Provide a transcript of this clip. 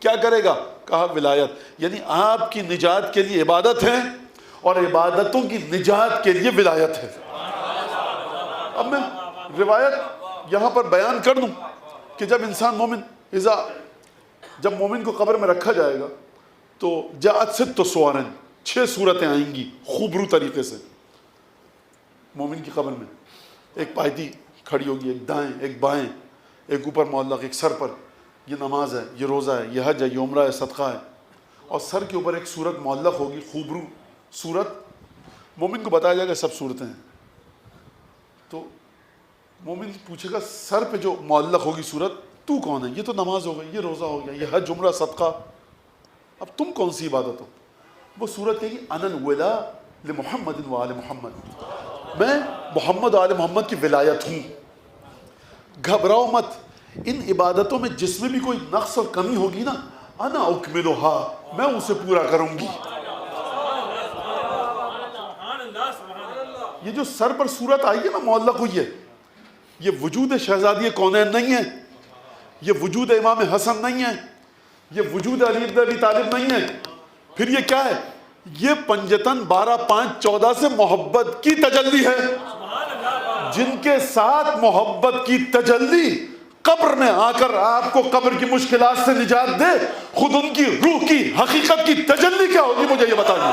کیا کرے گا؟ کہا ولایت، یعنی آپ کی نجات کے لیے عبادت ہے اور عبادتوں کی نجات کے لیے ولایت ہے۔ اب میں روایت یہاں پر بیان کر دوں کہ جب انسان مومن جب مومن کو قبر میں رکھا جائے گا تو جاءت ست صورن، 6 صورتیں آئیں گی خوبرو طریقے سے مومن کی قبر میں۔ ایک پائتی کھڑی ہوگی، ایک دائیں، ایک بائیں، ایک اوپر معلق، ایک سر پر۔ یہ نماز ہے، یہ روزہ ہے، یہ حج ہے، یہ عمرہ ہے، صدقہ ہے، اور سر کے اوپر ایک صورت معلق ہوگی، خوبرو صورت۔ مومن کو بتایا جائے گا سب صورتیں ہیں، تو مومن پوچھے گا سر پہ جو معلق ہوگی صورت، تو کون ہے؟ یہ تو نماز ہو گئی، یہ روزہ ہو گیا، یہ حج عمرہ صدقہ، اب تم کون سی عبادت ہو؟ وہ صورت کہے گی انا الولا لمحمد و آل محمد، میں محمد و آل محمد کی ولایت ہوں۔ گھبراؤ مت، ان عبادتوں میں جس میں بھی کوئی نقص اور کمی ہوگی نا، انا اکملھا، میں اسے پورا کروں گی۔ یہ جو سر پر صورت آئی ہے نا معلق ہوئی ہے، یہ وجود شہزادی کونین نہیں ہے، یہ وجود امام حسن نہیں ہے، یہ وجود علی بن ابی طالب نہیں ہے، پھر یہ کیا ہے؟ یہ پنجتن 12/5/14 سے محبت کی تجلی ہے، جن کے ساتھ محبت کی تجلی قبر میں آ کر آپ کو قبر کی مشکلات سے نجات دے، خود ان کی روح کی حقیقت کی تجلی کیا ہوگی مجھے یہ بتائیے۔